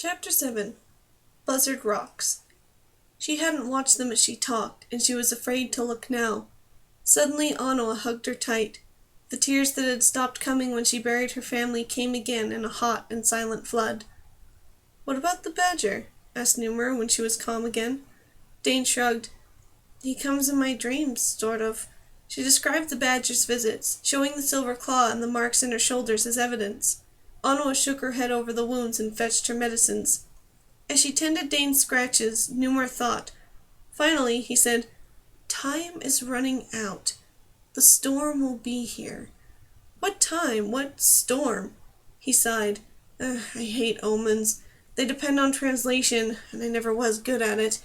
Chapter 7. Buzzard Rocks. She hadn't watched them as she talked, and she was afraid to look now. Suddenly Anna hugged her tight. The tears that had stopped coming when she buried her family came again in a hot and silent flood. "What about the badger?" asked Numer when she was calm again. Dane shrugged. "He comes in my dreams, sort of." She described the badger's visits, showing the silver claw and the marks in her shoulders as evidence. Anna shook her head over the wounds and fetched her medicines. As she tended Dane's scratches, Numer thought. Finally, he said, "Time is running out. The storm will be here." "What time? What storm?" He sighed. I hate omens. They depend on translation, and I never was good at it.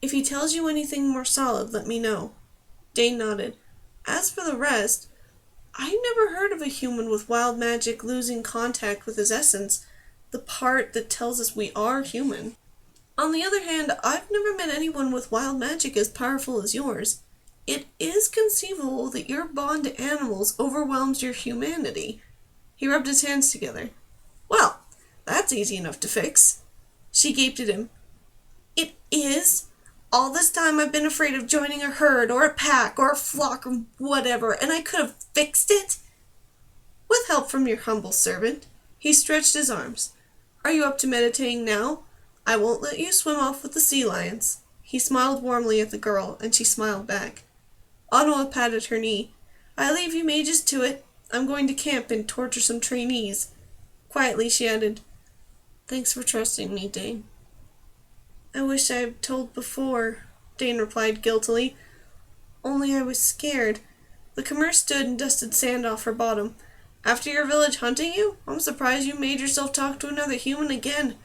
If he tells you anything more solid, let me know." Dane nodded. "As for the rest, I never heard of a human with wild magic losing contact with his essence, the part that tells us we are human. On the other hand, I've never met anyone with wild magic as powerful as yours. It is conceivable that your bond to animals overwhelms your humanity." He rubbed his hands together. "Well, that's easy enough to fix." She gaped at him. "It is? All this time I've been afraid of joining a herd or a pack or a flock or whatever, and I could have fixed it?" "With help from your humble servant." He stretched his arms. "Are you up to meditating now? I won't let you swim off with the sea lions." He smiled warmly at the girl, and she smiled back. Anna patted her knee. "I leave you mages to it. I'm going to camp and torture some trainees." Quietly she added, "Thanks for trusting me, Dane." "I wish I'd told before," Dane replied guiltily. "Only I was scared." The Khmer stood and dusted sand off her bottom. "After your village hunting you? I'm surprised you made yourself talk to another human again.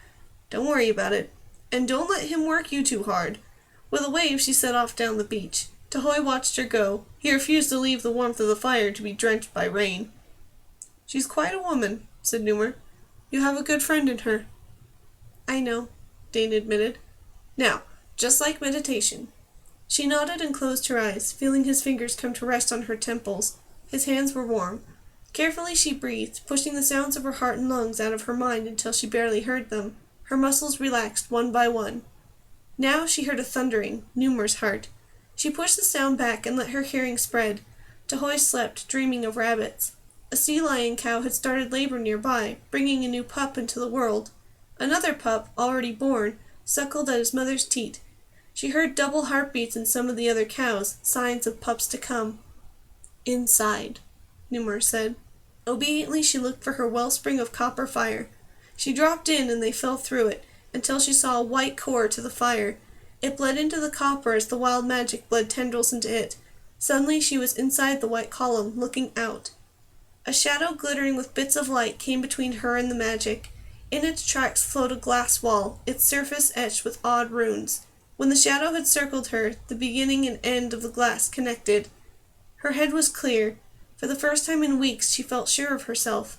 Don't worry about it. And don't let him work you too hard." With a wave she set off down the beach. Tahoe watched her go. He refused to leave the warmth of the fire to be drenched by rain. "She's quite a woman," said Numer. "You have a good friend in her." "I know," Dane admitted. "Now, just like meditation." She nodded and closed her eyes, feeling his fingers come to rest on her temples. His hands were warm. Carefully she breathed, pushing the sounds of her heart and lungs out of her mind until she barely heard them. Her muscles relaxed one by one. Now she heard a thundering, Numer's heart. She pushed the sound back and let her hearing spread. Tahoe slept, dreaming of rabbits. A sea lion cow had started labor nearby, bringing a new pup into the world. Another pup, already born, suckled at his mother's teat. She heard double heartbeats in some of the other cows, signs of pups to come. "Inside," Numer said. Obediently she looked for her wellspring of copper fire. She dropped in and they fell through it, until she saw a white core to the fire. It bled into the copper as the wild magic bled tendrils into it. Suddenly she was inside the white column, looking out. A shadow glittering with bits of light came between her and the magic. In its tracks flowed a glass wall, its surface etched with odd runes. When the shadow had circled her, the beginning and end of the glass connected. Her head was clear. For the first time in weeks she felt sure of herself.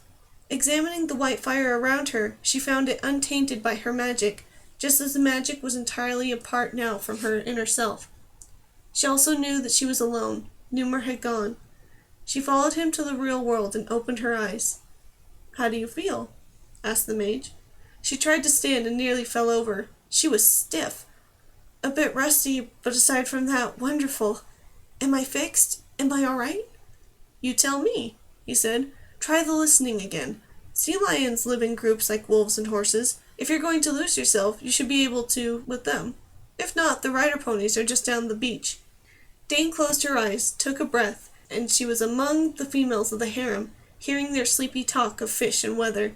Examining the white fire around her, she found it untainted by her magic, just as the magic was entirely apart now from her inner self. She also knew that she was alone. Numer had gone. She followed him to the real world and opened her eyes. "How do you feel?" asked the mage. She tried to stand and nearly fell over. She was stiff. "A bit rusty, but aside from that, wonderful. Am I fixed? Am I all right?" "You tell me," he said. "Try the listening again. Sea lions live in groups like wolves and horses. If you're going to lose yourself, you should be able to with them. If not, the rider ponies are just down the beach." Dane closed her eyes, took a breath, and she was among the females of the harem, hearing their sleepy talk of fish and weather.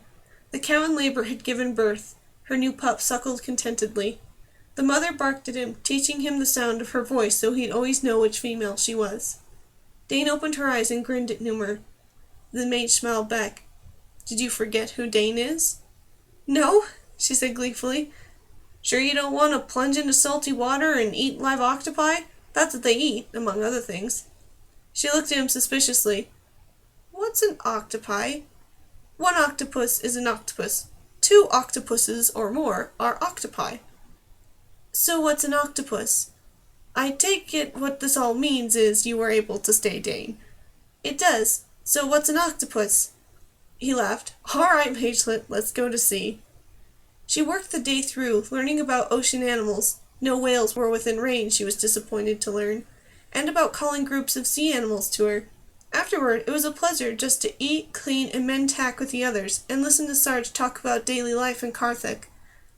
The cow in labor had given birth. Her new pup suckled contentedly. The mother barked at him, teaching him the sound of her voice so he'd always know which female she was. Dane opened her eyes and grinned at Numer. The mage smiled back. "Did you forget who Dane is?" "No," she said gleefully. "Sure you don't want to plunge into salty water and eat live octopi? That's what they eat, among other things." She looked at him suspiciously. "What's an octopi?" "One octopus is an octopus. 2 octopuses or more are octopi." "So what's an octopus?" "I take it what this all means is you were able to stay Dane." "It does. So what's an octopus?" He laughed. "All right, Magelet, let's go to sea." She worked the day through, learning about ocean animals. No whales were within range, she was disappointed to learn, and about calling groups of sea animals to her. Afterward, it was a pleasure just to eat, clean, and mend tack with the others, and listen to Sarge talk about daily life in Carthage.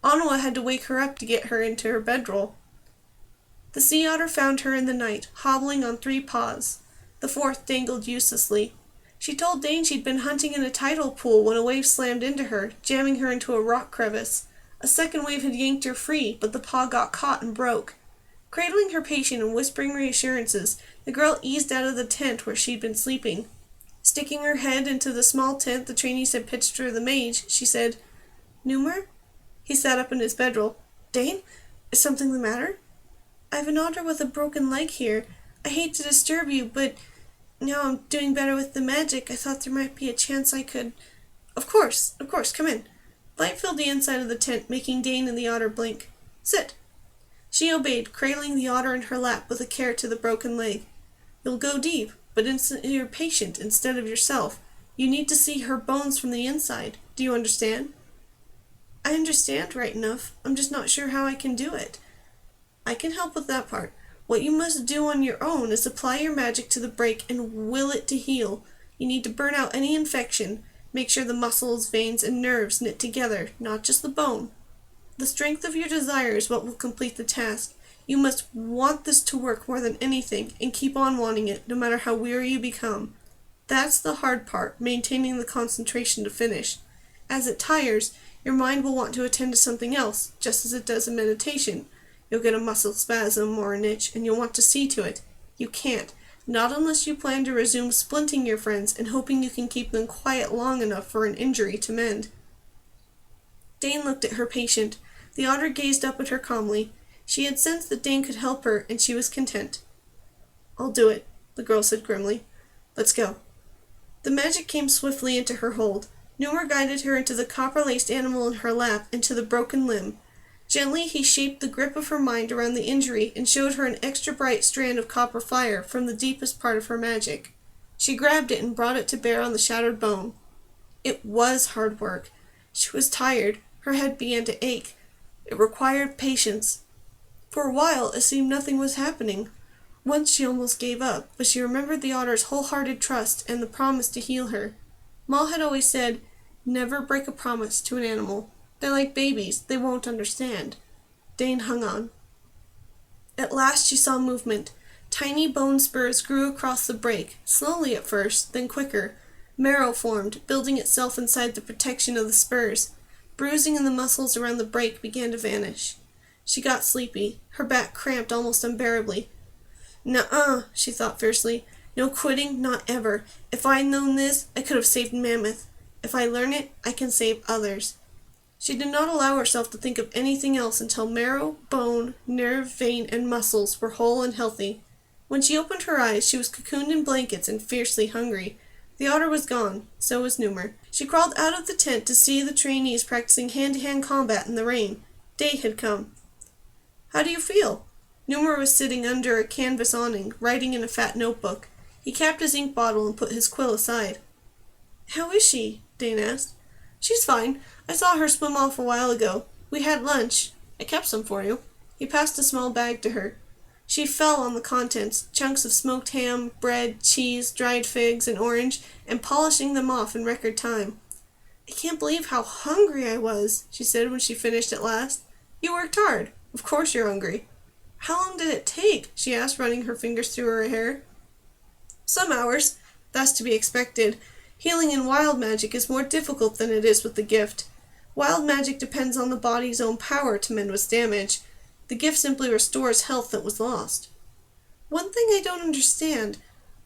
Anawa had to wake her up to get her into her bedroll. The sea otter found her in the night, hobbling on 3 paws. The 4th dangled uselessly. She told Dane she'd been hunting in a tidal pool when a wave slammed into her, jamming her into a rock crevice. A second wave had yanked her free, but the paw got caught and broke. Cradling her patient and whispering reassurances, the girl eased out of the tent where she'd been sleeping. Sticking her head into the small tent the trainees had pitched for the mage, she said, "Numer?" He sat up in his bedroll. "Dane? Is something the matter?" "I have an otter with a broken leg here. I hate to disturb you, but now I'm doing better with the magic. I thought there might be a chance I could—" Of course, come in." Light filled the inside of the tent, making Dane and the otter blink. "Sit." She obeyed, cradling the otter in her lap with a care to the broken leg. "You'll go deep, but into your patient instead of yourself. You need to see her bones from the inside. Do you understand?" "I understand right enough. I'm just not sure how I can do it." "I can help with that part. What you must do on your own is apply your magic to the break and will it to heal. You need to burn out any infection. Make sure the muscles, veins, and nerves knit together, not just the bone. The strength of your desire is what will complete the task. You must want this to work more than anything, and keep on wanting it, no matter how weary you become. That's the hard part, maintaining the concentration to finish. As it tires, your mind will want to attend to something else, just as it does in meditation. You'll get a muscle spasm or an itch, and you'll want to see to it. You can't, not unless you plan to resume splinting your friends and hoping you can keep them quiet long enough for an injury to mend." Dane looked at her patient. The otter gazed up at her calmly. She had sensed that Dane could help her, and she was content. "I'll do it," the girl said grimly. "Let's go." The magic came swiftly into her hold. Numer guided her into the copper-laced animal in her lap and to the broken limb. Gently he shaped the grip of her mind around the injury and showed her an extra bright strand of copper fire from the deepest part of her magic. She grabbed it and brought it to bear on the shattered bone. It was hard work. She was tired. Her head began to ache. It required patience. For a while it seemed nothing was happening. Once she almost gave up, but she remembered the otter's wholehearted trust and the promise to heal her. Maul had always said, "Never break a promise to an animal. They're like babies, they won't understand." Dane hung on. At last she saw movement. Tiny bone spurs grew across the break, slowly at first, then quicker. Marrow formed, building itself inside the protection of the spurs. Bruising in the muscles around the break began to vanish. She got sleepy. Her back cramped almost unbearably. "Nuh-uh," she thought fiercely. "No quitting, not ever. If I'd known this, I could have saved Mammoth. If I learn it, I can save others." She did not allow herself to think of anything else until marrow, bone, nerve, vein, and muscles were whole and healthy. When she opened her eyes, she was cocooned in blankets and fiercely hungry. The otter was gone. So was Numer. She crawled out of the tent to see the trainees practicing hand-to-hand combat in the rain. Day had come. "How do you feel?" Numer was sitting under a canvas awning, writing in a fat notebook. He capped his ink bottle and put his quill aside. "How is she?" Dane asked. "She's fine. I saw her swim off a while ago. We had lunch. I kept some for you." He passed a small bag to her. She fell on the contents, chunks of smoked ham, bread, cheese, dried figs, and orange, and polishing them off in record time. "I can't believe how hungry I was," she said when she finished at last. "You worked hard. Of course you're hungry." "How long did it take?" she asked, running her fingers through her hair. "Some hours. That's to be expected. Healing in wild magic is more difficult than it is with the gift. Wild magic depends on the body's own power to mend what's damaged. The gift simply restores health that was lost." "One thing I don't understand.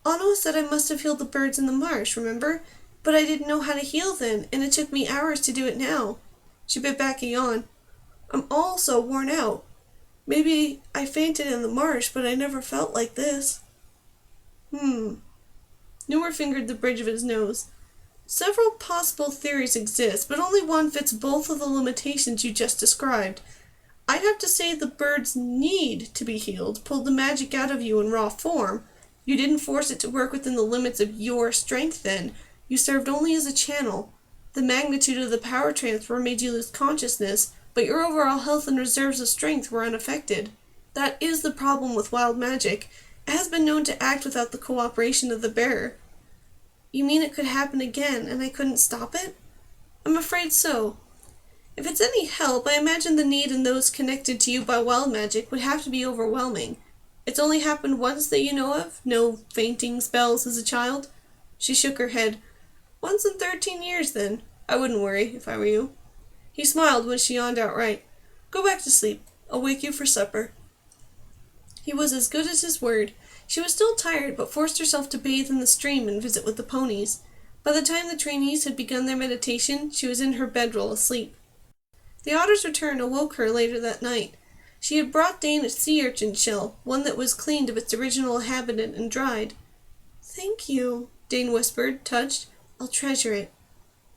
Anawa said I must have healed the birds in the marsh, remember? But I didn't know how to heal then, and it took me hours to do it now." She bit back a yawn. "I'm all so worn out. Maybe I fainted in the marsh, but I never felt like this." Numer fingered the bridge of his nose. "Several possible theories exist, but only one fits both of the limitations you just described. I'd have to say the bird's need to be healed pulled the magic out of you in raw form. You didn't force it to work within the limits of your strength then. You served only as a channel. The magnitude of the power transfer made you lose consciousness, but your overall health and reserves of strength were unaffected. That is the problem with wild magic. It has been known to act without the cooperation of the bearer. You mean it could happen again, and I couldn't stop it? I'm afraid so. If it's any help, I imagine the need in those connected to you by wild magic would have to be overwhelming. It's only happened once that you know of? No fainting spells as a child? She shook her head. Once in 13 years, then. I wouldn't worry, if I were you. He smiled when she yawned outright. Go back to sleep. I'll wake you for supper. He was as good as his word. She was still tired, but forced herself to bathe in the stream and visit with the ponies. By the time the trainees had begun their meditation, she was in her bedroll asleep. The otter's return awoke her later that night. She had brought Dane a sea urchin shell, one that was cleaned of its original inhabitant and dried. Thank you, Dane whispered, touched. I'll treasure it.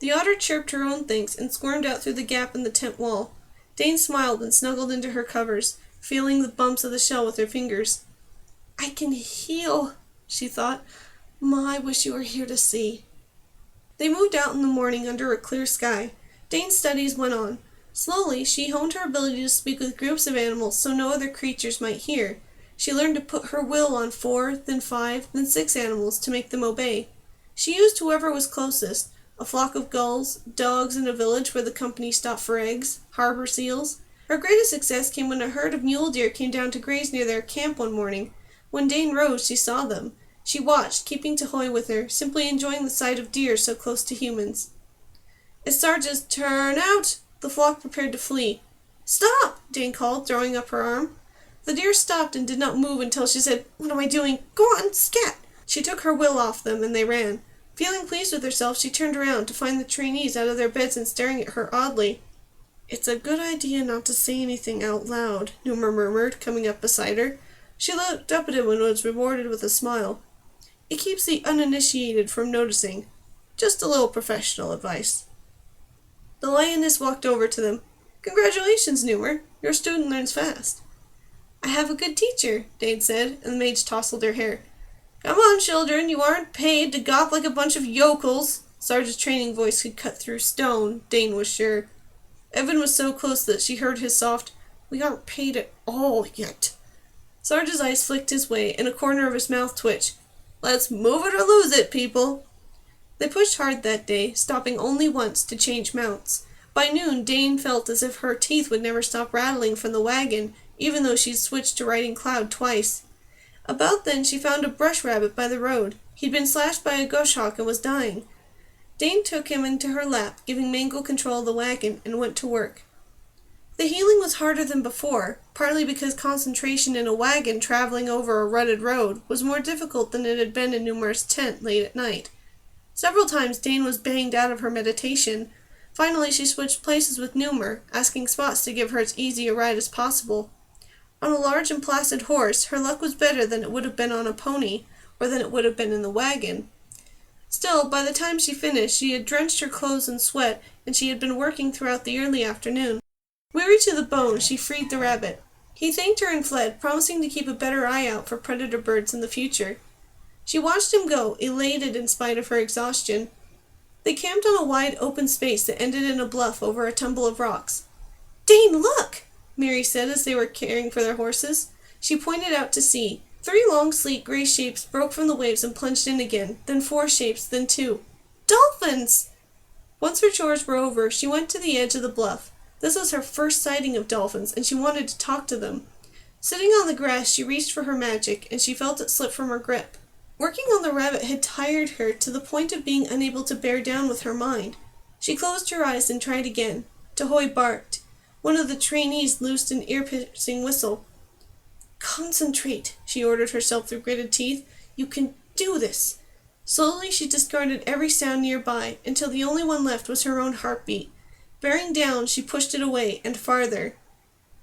The otter chirped her own thanks and squirmed out through the gap in the tent wall. Dane smiled and snuggled into her covers, feeling the bumps of the shell with her fingers. I can heal, she thought. Ma, I wish you were here to see. They moved out in the morning under a clear sky. Dane's studies went on. Slowly, she honed her ability to speak with groups of animals so no other creatures might hear. She learned to put her will on 4, then 5, then 6 animals to make them obey. She used whoever was closest, a flock of gulls, dogs in a village where the company stopped for eggs, harbor seals. Her greatest success came when a herd of mule deer came down to graze near their camp one morning. When Dane rose, she saw them. She watched, keeping Tahoe with her, simply enjoying the sight of deer so close to humans. As Sarge's turn out, the flock prepared to flee. Stop! Dane called, throwing up her arm. The deer stopped and did not move until she said, What am I doing? Go on, scat! She took her will off them, and they ran. Feeling pleased with herself, she turned around to find the trainees out of their beds and staring at her oddly. It's a good idea not to say anything out loud, Numa murmured, coming up beside her. She looked up at him and was rewarded with a smile. It keeps the uninitiated from noticing. Just a little professional advice. The lioness walked over to them. Congratulations, Numa. Your student learns fast. I have a good teacher, Dane said, and the mage tousled her hair. Come on, children, you aren't paid to gawp like a bunch of yokels. Sarge's training voice could cut through stone, Dane was sure. Evan was so close that she heard his soft, We aren't paid at all yet. Sarge's eyes flicked his way, and a corner of his mouth twitched. Let's move it or lose it, people. They pushed hard that day, stopping only once to change mounts. By noon, Dane felt as if her teeth would never stop rattling from the wagon, even though she'd switched to riding Cloud twice. About then, she found a brush rabbit by the road. He'd been slashed by a goshawk and was dying. Dane took him into her lap, giving Mangle control of the wagon, and went to work. The healing was harder than before, partly because concentration in a wagon traveling over a rutted road was more difficult than it had been in Numer's tent late at night. Several times Dane was banged out of her meditation. Finally, she switched places with Numer, asking Spots to give her as easy a ride as possible. On a large and placid horse, her luck was better than it would have been on a pony, or than it would have been in the wagon. Still, by the time she finished, she had drenched her clothes in sweat, and she had been working throughout the early afternoon. Weary to the bone, she freed the rabbit. He thanked her and fled, promising to keep a better eye out for predator birds in the future. She watched him go, elated in spite of her exhaustion. They camped on a wide open space that ended in a bluff over a tumble of rocks. Dane, look! Mary said as they were caring for their horses. She pointed out to sea. 3 long, sleek, gray shapes broke from the waves and plunged in again, then 4 shapes, then 2. Dolphins! Once her chores were over, she went to the edge of the bluff. This was her first sighting of dolphins, and she wanted to talk to them. Sitting on the grass, she reached for her magic, and she felt it slip from her grip. Working on the rabbit had tired her to the point of being unable to bear down with her mind. She closed her eyes and tried again. Tahoe barked. One of the trainees loosed an ear-piercing whistle. Concentrate, she ordered herself through gritted teeth. You can do this. Slowly she discarded every sound nearby, until the only one left was her own heartbeat. Bearing down, she pushed it away, and farther.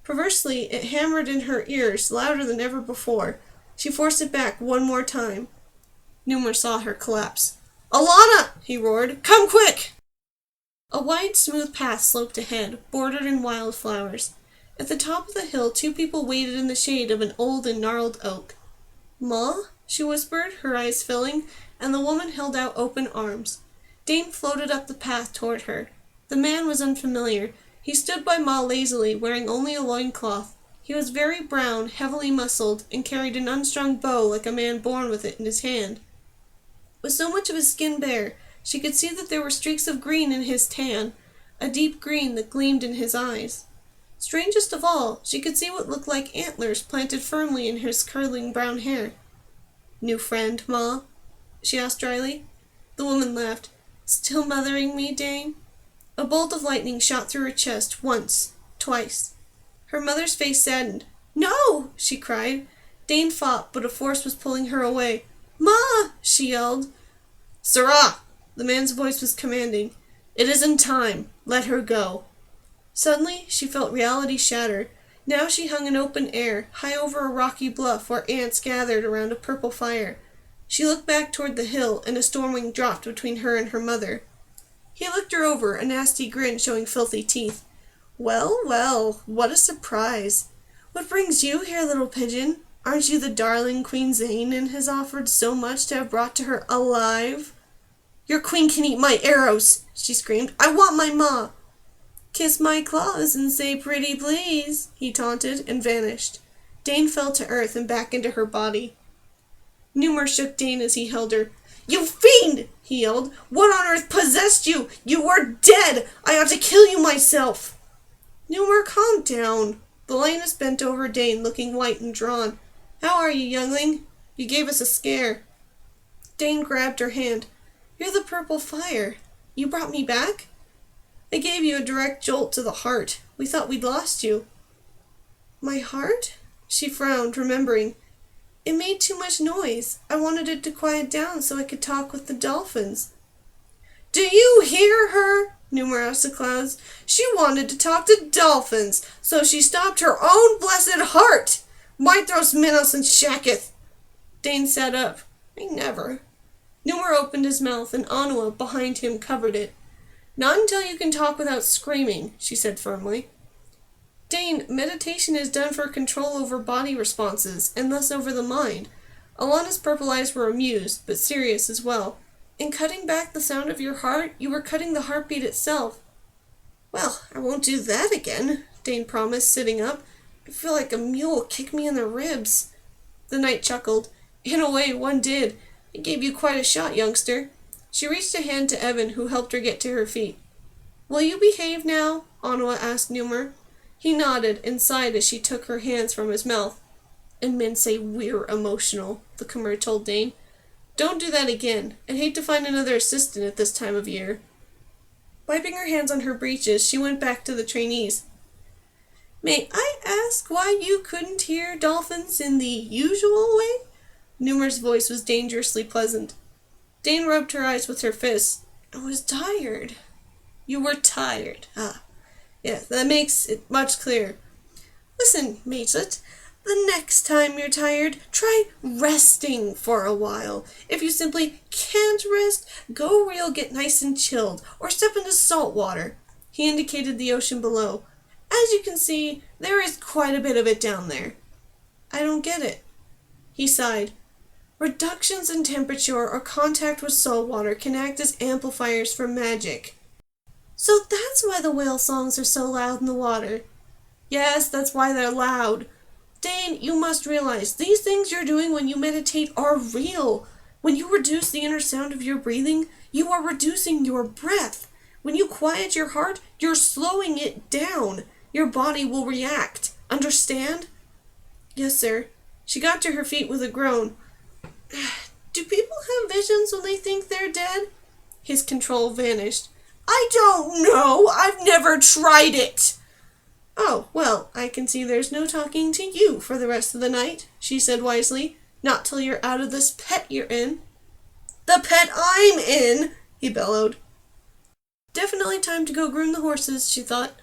Perversely, it hammered in her ears, louder than ever before. She forced it back one more time. Numer saw her collapse. Alana! He roared. Come quick! A wide, smooth path sloped ahead, bordered in wildflowers. At the top of the hill, 2 people waited in the shade of an old and gnarled oak. Ma? She whispered, her eyes filling, and the woman held out open arms. Dane floated up the path toward her. The man was unfamiliar. He stood by Ma lazily, wearing only a loincloth. He was very brown, heavily muscled, and carried an unstrung bow like a man born with it in his hand. With so much of his skin bare, she could see that there were streaks of green in his tan, a deep green that gleamed in his eyes. Strangest of all, she could see what looked like antlers planted firmly in his curling brown hair. "New friend, Ma?" she asked dryly. The woman laughed. "Still mothering me, Dane?" A bolt of lightning shot through her chest once, twice. Her mother's face saddened. "No!" she cried. Dane fought, but a force was pulling her away. "Ma!" she yelled. "Sirrah!" The man's voice was commanding. "It isn't time. Let her go." Suddenly, she felt reality shatter. Now she hung in open air, high over a rocky bluff where ants gathered around a purple fire. She looked back toward the hill, and a stormwing dropped between her and her mother. He looked her over, a nasty grin showing filthy teeth. "Well, well, what a surprise. What brings you here, little pigeon? Aren't you the darling Queen Zainin has offered so much to have brought to her alive?" "Your queen can eat my arrows," she screamed. "I want my ma." "Kiss my claws and say pretty please," he taunted, and vanished. Dane fell to earth and back into her body. Numer shook Dane as he held her. "You fiend!" he yelled. "What on earth possessed you? You are dead! I ought to kill you myself!" "Numer, calm down." The lioness bent over Dane, looking white and drawn. "How are you, youngling? You gave us a scare." Dane grabbed her hand. "You're the purple fire. You brought me back?" "I gave you a direct jolt to the heart. We thought we'd lost you." "My heart?" She frowned, remembering. "It made too much noise. I wanted it to quiet down so I could talk with the dolphins." "Do you hear her?" Numer asked the clouds. "She wanted to talk to dolphins, so she stopped her own blessed heart. Mythros Minos and Shaketh." Dane sat up. "I never." Numer opened his mouth, and Anua, behind him, covered it. "Not until you can talk without screaming," she said firmly. "Dane, meditation is done for control over body responses, and thus over the mind." Alana's purple eyes were amused, but serious as well. "In cutting back the sound of your heart, you were cutting the heartbeat itself." "Well, I won't do that again," Dane promised, sitting up. "I feel like a mule kicked me in the ribs." The knight chuckled. "In a way, one did. It gave you quite a shot, youngster." She reached a hand to Evan, who helped her get to her feet. "Will you behave now?" Anua asked Numer. He nodded and sighed as she took her hands from his mouth. "And men say we're emotional," the Khmer told Dane. "Don't do that again. I'd hate to find another assistant at this time of year." Wiping her hands on her breeches, she went back to the trainees. "May I ask why you couldn't hear dolphins in the usual way?" Numer's voice was dangerously pleasant. Dane rubbed her eyes with her fists. "I was tired." "You were tired. Ah. Yes, that makes it much clearer. Listen, matelet, the next time you're tired, try resting for a while. If you simply can't rest, go where you'll get nice and chilled, or step into salt water." He indicated the ocean below. "As you can see, there is quite a bit of it down there." "I don't get it." He sighed. "Reductions in temperature or contact with salt water can act as amplifiers for magic." "So that's why the whale songs are so loud in the water." "Yes, that's why they're loud. Dane, you must realize, these things you're doing when you meditate are real. When you reduce the inner sound of your breathing, you are reducing your breath. When you quiet your heart, you're slowing it down. Your body will react. Understand?" "Yes, sir." She got to her feet with a groan. "Do people have visions when they think they're dead?" His control vanished. "I don't know. I've never tried it." "Oh, well, I can see there's no talking to you for the rest of the night," she said wisely. "Not till you're out of this pet you're in." "The pet I'm in!" he bellowed. Definitely time to go groom the horses, she thought.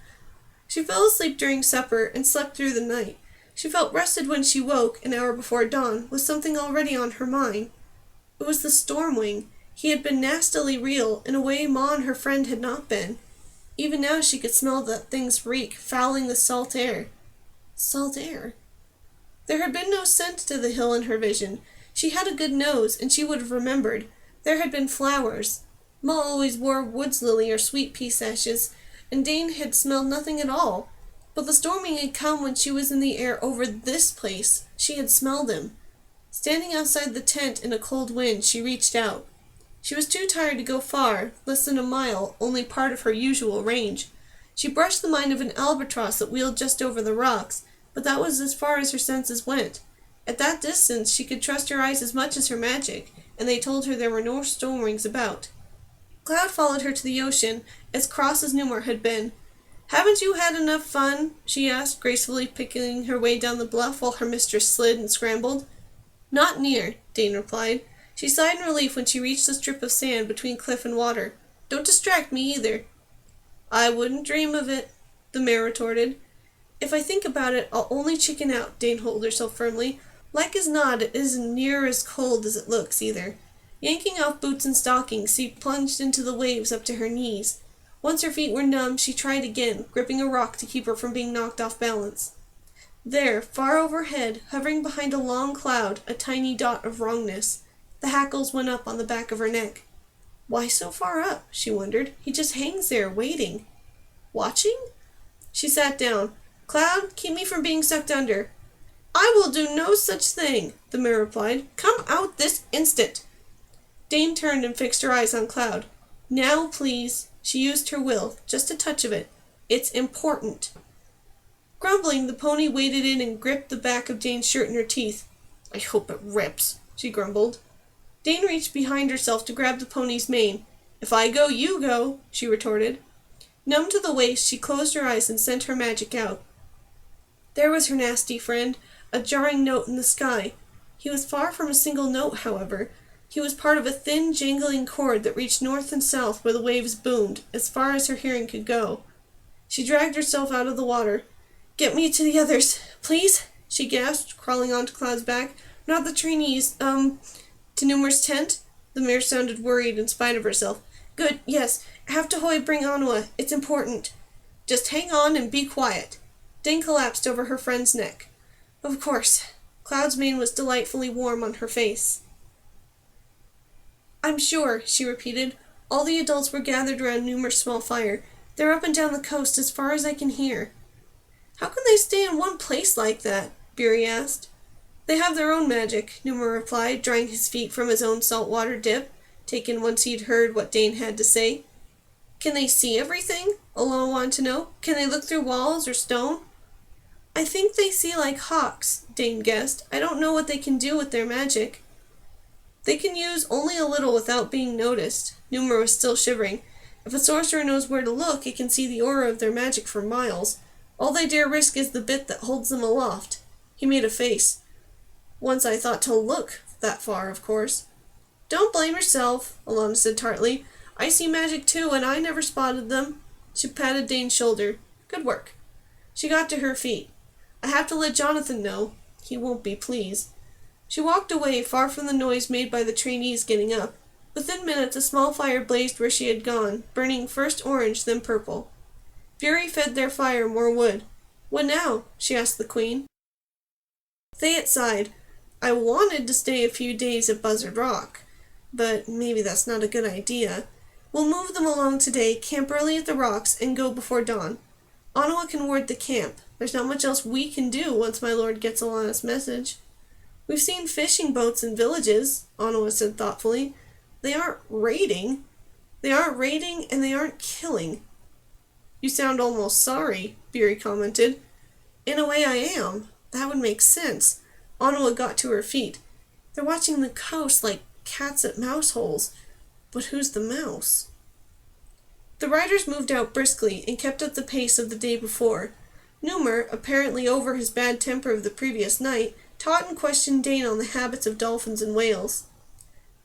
She fell asleep during supper and slept through the night. She felt rested when she woke, an hour before dawn, with something already on her mind. It was the Stormwing. He had been nastily real, in a way Ma and her friend had not been. Even now she could smell that thing's reek, fouling the salt air. Salt air. There had been no scent to the hill in her vision. She had a good nose, and she would have remembered. There had been flowers. Ma always wore woods lily or sweet pea sashes, and Dane had smelled nothing at all. But the storming had come when she was in the air over this place. She had smelled him. Standing outside the tent in a cold wind, she reached out. She was too tired to go far, less than a mile, only part of her usual range. She brushed the mind of an albatross that wheeled just over the rocks, but that was as far as her senses went. At that distance she could trust her eyes as much as her magic, and they told her there were no storm wings about. Cloud followed her to the ocean, as cross as Numor had been. "Haven't you had enough fun?" she asked, gracefully picking her way down the bluff while her mistress slid and scrambled. "Not near," Dane replied. She sighed in relief when she reached the strip of sand between cliff and water. "Don't distract me either." "I wouldn't dream of it," the mare retorted. "If I think about it, I'll only chicken out," Dane told herself firmly. "Like as not, it isn't near as cold as it looks, either." Yanking off boots and stockings, she plunged into the waves up to her knees. Once her feet were numb, she tried again, gripping a rock to keep her from being knocked off balance. There, far overhead, hovering behind a long cloud, a tiny dot of wrongness. The hackles went up on the back of her neck. Why so far up? She wondered. He just hangs there, waiting. Watching? She sat down. "Cloud, keep me from being sucked under." "I will do no such thing," the mare replied. "Come out this instant." Dane turned and fixed her eyes on Cloud. "Now, please." She used her will, just a touch of it. "It's important." Grumbling, the pony waded in and gripped the back of Dane's shirt in her teeth. "I hope it rips," she grumbled. Dane reached behind herself to grab the pony's mane. "If I go, you go," she retorted. Numb to the waist, she closed her eyes and sent her magic out. There was her nasty friend, a jarring note in the sky. He was far from a single note, however. He was part of a thin, jangling chord that reached north and south where the waves boomed, as far as her hearing could go. She dragged herself out of the water. "Get me to the others, please," she gasped, crawling onto Cloud's back. "Not the trainees, to Numor's tent?" The mare sounded worried in spite of herself. "Good, yes. Have to hoy bring Anua. It's important." "Just hang on and be quiet." Dane collapsed over her friend's neck. "Of course." Cloud's mane was delightfully warm on her face. "I'm sure," she repeated. All the adults were gathered around Numor's small fire. "They're up and down the coast as far as I can hear." "How can they stay in one place like that?" Beery asked. "They have their own magic," Numor replied, drying his feet from his own saltwater dip, taken once he'd heard what Dane had to say. "Can they see everything?" Alona wanted to know. "Can they look through walls or stone?" "I think they see like hawks," Dane guessed. "I don't know what they can do with their magic." "They can use only a little without being noticed." Numor was still shivering. "If a sorcerer knows where to look, it can see the aura of their magic for miles. All they dare risk is the bit that holds them aloft." He made a face. "Once I thought to look that far, of course." "Don't blame yourself," Alona said tartly. "I see magic too, and I never spotted them." She patted Dane's shoulder. "Good work." She got to her feet. "I have to let Jonathan know. He won't be pleased." She walked away, far from the noise made by the trainees getting up. Within minutes, a small fire blazed where she had gone, burning first orange, then purple. Fury fed their fire more wood. "What now?" she asked the queen. Thayet sighed. "I wanted to stay a few days at Buzzard Rock, but maybe that's not a good idea. We'll move them along today, camp early at the rocks, and go before dawn. Anua can ward the camp. There's not much else we can do once my lord gets Alana's message." "We've seen fishing boats in villages," Anua said thoughtfully. "They aren't raiding. They aren't raiding, and they aren't killing." "You sound almost sorry," Beery commented. "In a way I am. That would make sense." Anua got to her feet. "They're watching the coast like cats at mouse holes. But who's the mouse?" The riders moved out briskly and kept up the pace of the day before. Numor, apparently over his bad temper of the previous night, taught and questioned Dane on the habits of dolphins and whales.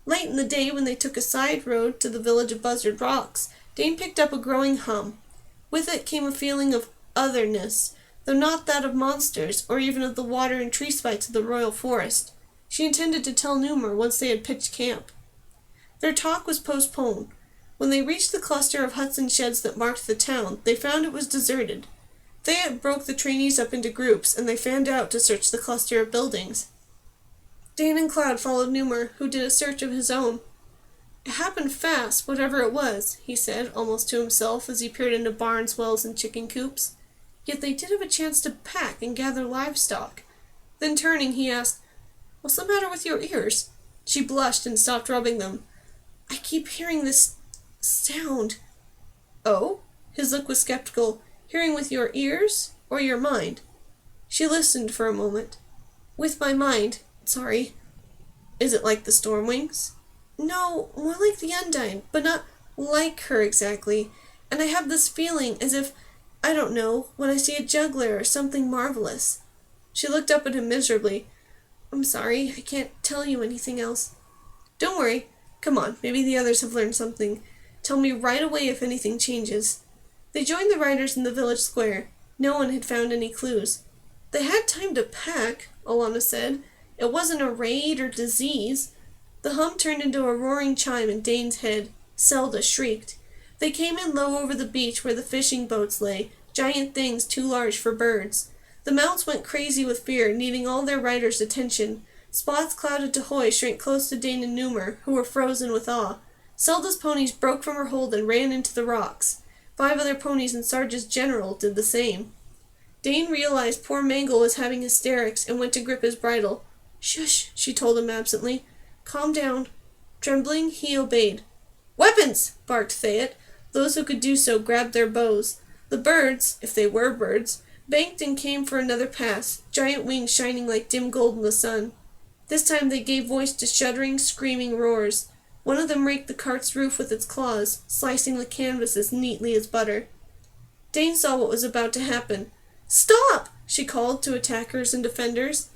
Late in the day, when they took a side road to the village of Buzzard Rocks, Dane picked up a growing hum. With it came a feeling of otherness, though not that of monsters, or even of the water and tree spites of the royal forest. She intended to tell Numor once they had pitched camp. Their talk was postponed. When they reached the cluster of huts and sheds that marked the town, they found it was deserted. Thayet broke the trainees up into groups, and they fanned out to search the cluster of buildings. Dane and Cloud followed Numor, who did a search of his own. It happened fast, whatever it was, he said, almost to himself, as he peered into barns, wells, and chicken coops. Yet they did have a chance to pack and gather livestock. Then turning, he asked, "What's the matter with your ears?" She blushed and stopped rubbing them. "I keep hearing this sound." "Oh?" His look was skeptical. "Hearing with your ears or your mind?" She listened for a moment. "With my mind. Sorry." "Is it like the storm wings?" "No, more like the Undine, but not like her exactly. And I have this feeling as if, I don't know, when I see a juggler or something marvelous." She looked up at him miserably. "I'm sorry, I can't tell you anything else." "Don't worry. Come on, maybe the others have learned something. Tell me right away if anything changes." They joined the riders in the village square. No one had found any clues. "They had time to pack," Alana said. "It wasn't a raid or disease." The hum turned into a roaring chime in Dane's head. Zelda shrieked. They came in low over the beach where the fishing boats lay, giant things too large for birds. The mounts went crazy with fear, needing all their riders' attention. Spots clouded to Hoy shrank close to Dane and Numer, who were frozen with awe. Zelda's ponies broke from her hold and ran into the rocks. 5 other ponies and Sarge's general did the same. Dane realized poor Mangle was having hysterics and went to grip his bridle. "Shush," she told him absently. "Calm down." Trembling, he obeyed. "Weapons!" barked Fayette. Those who could do so grabbed their bows. The birds, if they were birds, banked and came for another pass, giant wings shining like dim gold in the sun. This time they gave voice to shuddering, screaming roars. One of them raked the cart's roof with its claws, slicing the canvas as neatly as butter. Dane saw what was about to happen. "Stop!" she called to attackers and defenders.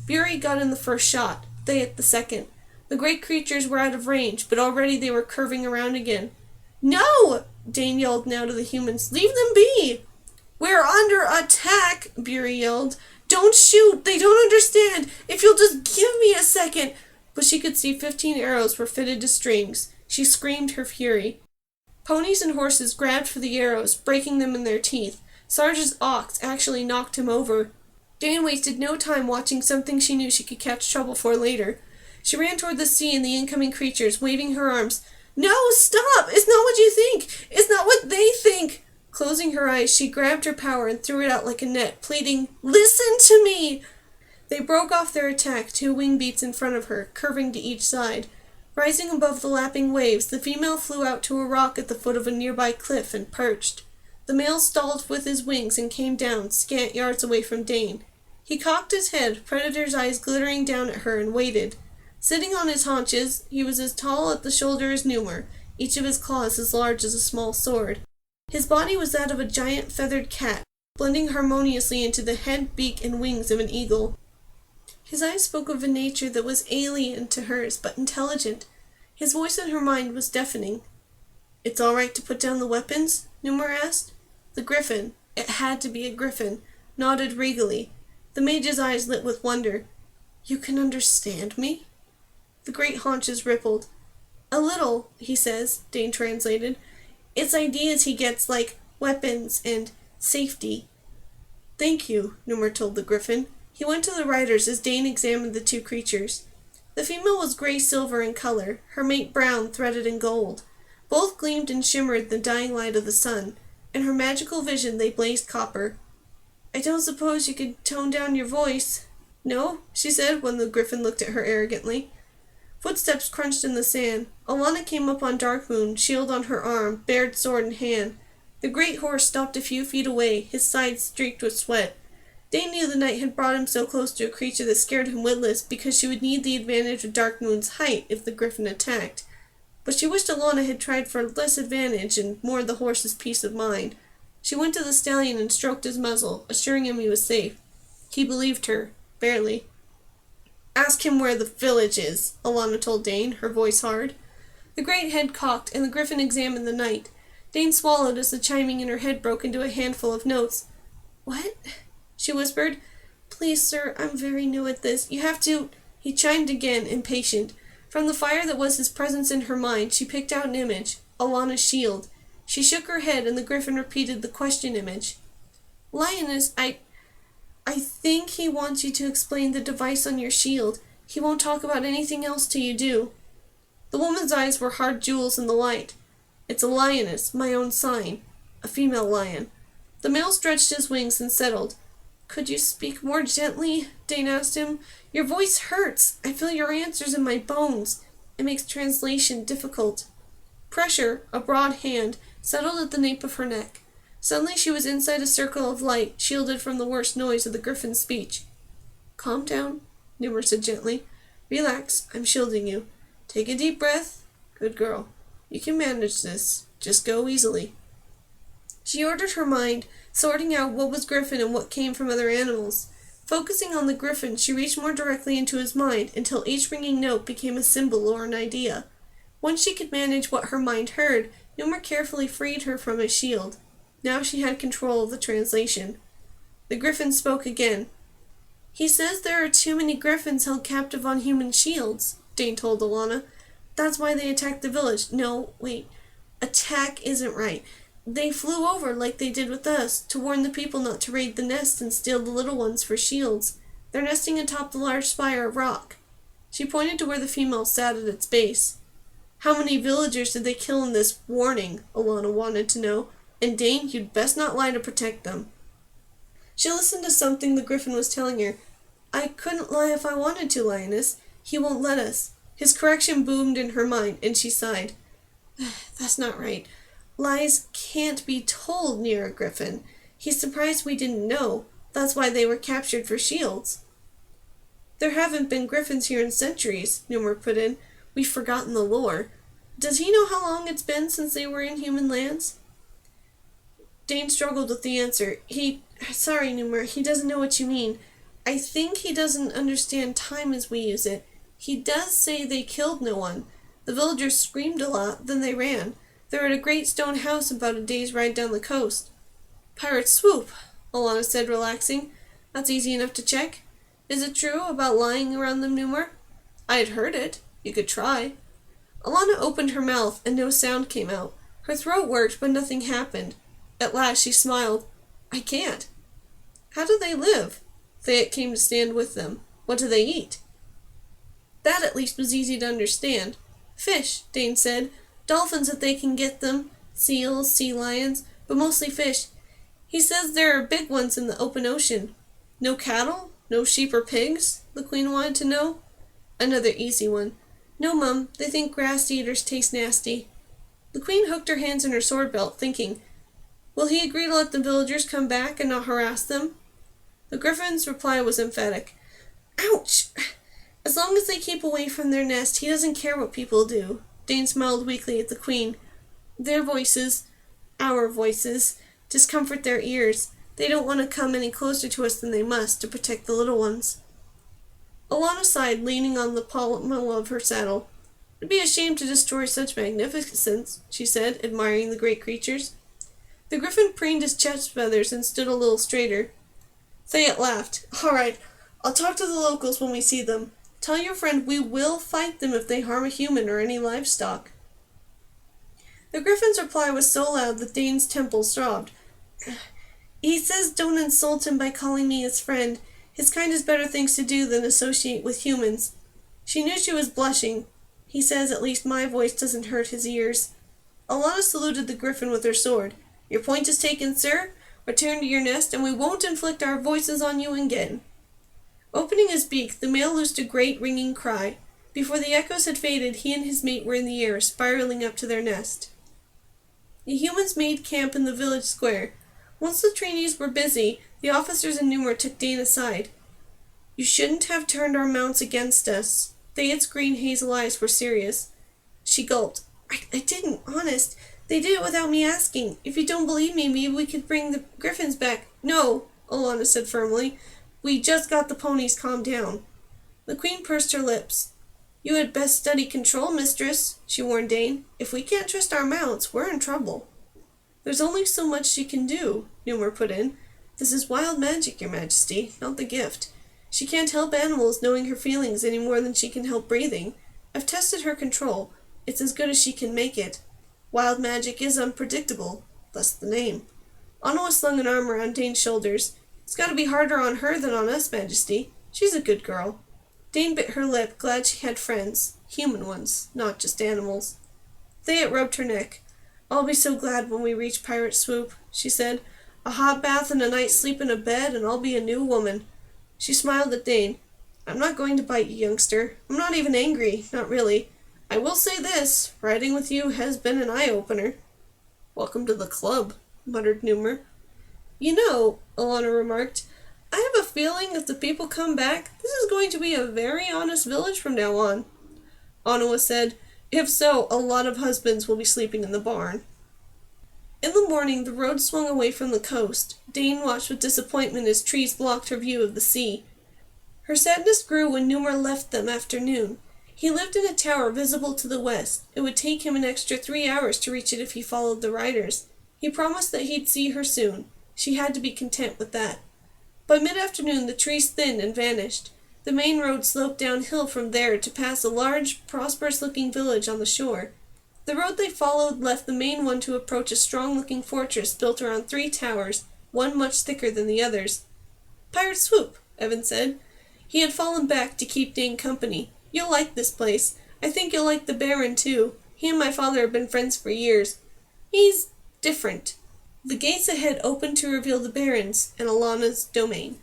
Bury got in the first shot, Fayette the second. The great creatures were out of range, but already they were curving around again. "No!" Dane yelled now to the humans. "Leave them be!" "We're under attack!" Bury yelled. "Don't shoot! They don't understand! If you'll just give me a second!" But she could see 15 arrows were fitted to strings. She screamed her fury. Ponies and horses grabbed for the arrows, breaking them in their teeth. Sarge's ox actually knocked him over. Dane wasted no time watching something she knew she could catch trouble for later. She ran toward the sea and the incoming creatures, waving her arms. "No, stop! It's not what you think! It's not what they think!" Closing her eyes, she grabbed her power and threw it out like a net, pleading, "Listen to me!" They broke off their attack 2 wing beats in front of her, curving to each side. Rising above the lapping waves, the female flew out to a rock at the foot of a nearby cliff and perched. The male stalled with his wings and came down, scant yards away from Dane. He cocked his head, Predator's eyes glittering down at her, and waited. Sitting on his haunches, he was as tall at the shoulder as Numer, each of his claws as large as a small sword. His body was that of a giant feathered cat, blending harmoniously into the head, beak, and wings of an eagle. His eyes spoke of a nature that was alien to hers, but intelligent. His voice in her mind was deafening. "It's all right to put down the weapons?" Numer asked. The griffin, it had to be a griffin, nodded regally. The mage's eyes lit with wonder. "You can understand me?" The great haunches rippled. "A little, he says," Dane translated. "It's ideas he gets like weapons and safety." "Thank you," Numer told the griffin. He went to the riders as Dane examined the 2 creatures. The female was gray-silver in color, her mate brown threaded in gold. Both gleamed and shimmered in the dying light of the sun. In her magical vision they blazed copper. "I don't suppose you could tone down your voice?" "No," she said when the griffin looked at her arrogantly. Footsteps crunched in the sand. Alana came up on Darkmoon, shield on her arm, bared sword in hand. The great horse stopped a few feet away, his sides streaked with sweat. Dane knew the night had brought him so close to a creature that scared him witless because she would need the advantage of Darkmoon's height if the griffin attacked. But she wished Alana had tried for less advantage and more the horse's peace of mind. She went to the stallion and stroked his muzzle, assuring him he was safe. He believed her, barely. "Ask him where the village is," Alana told Dane, her voice hard. The great head cocked, and the griffin examined the night. Dane swallowed as the chiming in her head broke into a handful of notes. "What?" she whispered. "Please, sir, I'm very new at this. You have to—" He chimed again, impatient. From the fire that was his presence in her mind, she picked out an image, Alana's shield. She shook her head, and the griffin repeated the question image. "Lioness, I think he wants you to explain the device on your shield. He won't talk about anything else till you do." The woman's eyes were hard jewels in the light. It's a lioness, my own sign. A female lion. The male stretched his wings and settled. Could you speak more gently? Dane asked him. Your voice hurts. I feel your answers in my bones. It makes translation difficult. Pressure, a broad hand, settled at the nape of her neck. Suddenly she was inside a circle of light, shielded from the worst noise of the griffin's speech. Calm down, Numer said gently. Relax, I'm shielding you. Take a deep breath. Good girl. You can manage this. Just go easily. She ordered her mind, sorting out what was Griffin and what came from other animals. Focusing on the Griffin, she reached more directly into his mind until each ringing note became a symbol or an idea. Once she could manage what her mind heard, Numer carefully freed her from his shield. Now she had control of the translation. The Griffin spoke again. He says there are too many Griffins held captive on human shields, Dane told Alana. That's why they attacked the village. No, wait. Attack isn't right. They flew over like they did with us, to warn the people not to raid the nest and steal the little ones for shields. They're nesting atop the large spire of rock. She pointed to where the female sat at its base. How many villagers did they kill in this warning? Alana wanted to know. And Dane, you'd best not lie to protect them. She listened to something the Griffin was telling her. I couldn't lie if I wanted to, Lioness. He won't let us. His correction boomed in her mind, and she sighed. That's not right. Lies can't be told near a griffin. He's surprised we didn't know. That's why they were captured for shields. There haven't been griffins here in centuries, Numer put in. We've forgotten the lore. Does he know how long it's been since they were in human lands? Dane struggled with the answer. Sorry, Numer, he doesn't know what you mean. I think he doesn't understand time as we use it. He does say they killed no one. The villagers screamed a lot, then they ran. They're at a great stone house about a day's ride down the coast. Pirate swoop, Alana said, relaxing. That's easy enough to check. Is it true about lying around them, Numer? I had heard it. You could try. Alana opened her mouth, and no sound came out. Her throat worked, but nothing happened. At last she smiled. I can't. How do they live? Théot came to stand with them. What do they eat? That at least was easy to understand. Fish, Dane said. Dolphins if they can get them. Seals, sea lions, but mostly fish. He says there are big ones in the open ocean. No cattle? No sheep or pigs? The Queen wanted to know. Another easy one. No, Mum, they think grass eaters taste nasty. The Queen hooked her hands in her sword belt, thinking, will he agree to let the villagers come back and not harass them? The Griffin's reply was emphatic. Ouch! As long as they keep away from their nest, he doesn't care what people do. Dane smiled weakly at the Queen. Their voices, our voices, discomfort their ears. They don't want to come any closer to us than they must to protect the little ones. Alana sighed, leaning on the pommel of her saddle. It'd be a shame to destroy such magnificence, she said, admiring the great creatures. The Griffin preened his chest feathers and stood a little straighter. Théot laughed. All right, I'll talk to the locals when we see them. Tell your friend we will fight them if they harm a human or any livestock. The Griffin's reply was so loud that Dane's temples throbbed. He says don't insult him by calling me his friend. His kind has better things to do than associate with humans. She knew she was blushing. He says at least my voice doesn't hurt his ears. Alana saluted the Griffin with her sword. Your point is taken, sir. Return to your nest, and we won't inflict our voices on you again. Opening his beak, the male loosed a great ringing cry. Before the echoes had faded, he and his mate were in the air, spiraling up to their nest. The humans made camp in the village square. Once the trainees were busy, the officers and Numer took Dane aside. You shouldn't have turned our mounts against us. Théot's green hazel eyes were serious. She gulped. I didn't, honest. They did it without me asking. If you don't believe me, maybe we could bring the Griffins back. No, Alana said firmly. We just got the ponies calmed down. The Queen pursed her lips. You had best study control, mistress, she warned Dane. If we can't trust our mounts, we're in trouble. There's only so much she can do, Numer put in. This is wild magic, your majesty, not the gift. She can't help animals knowing her feelings any more than she can help breathing. I've tested her control. It's as good as she can make it. Wild magic is unpredictable, thus the name. Anawa slung an arm around Dane's shoulders. It's got to be harder on her than on us, Majesty. She's a good girl. Dane bit her lip, glad she had friends. Human ones, not just animals. Thea rubbed her neck. "I'll be so glad when we reach Pirate Swoop," she said. "A hot bath and a night's sleep in a bed, and I'll be a new woman." She smiled at Dane. "I'm not going to bite you, youngster. I'm not even angry, not really. I will say this, riding with you has been an eye-opener." "Welcome to the club," muttered Newmer. "You know," Alana remarked, "I have a feeling if the people come back, this is going to be a very honest village from now on." Onawa said, "If so, a lot of husbands will be sleeping in the barn." In the morning, the road swung away from the coast. Dane watched with disappointment as trees blocked her view of the sea. Her sadness grew when Newmer left them after noon. He lived in a tower visible to the west. It would take him an extra 3 hours to reach it if he followed the riders. He promised that he'd see her soon. She had to be content with that. By mid-afternoon, the trees thinned and vanished. The main road sloped downhill from there to pass a large, prosperous-looking village on the shore. The road they followed left the main one to approach a strong-looking fortress built around 3 towers, one much thicker than the others. "Pirate Swoop," Evan said. He had fallen back to keep Dane company. "You'll like this place. I think you'll like the Baron, too. He and my father have been friends for years. He's different." The gates ahead opened to reveal the Baron's and Alana's domain.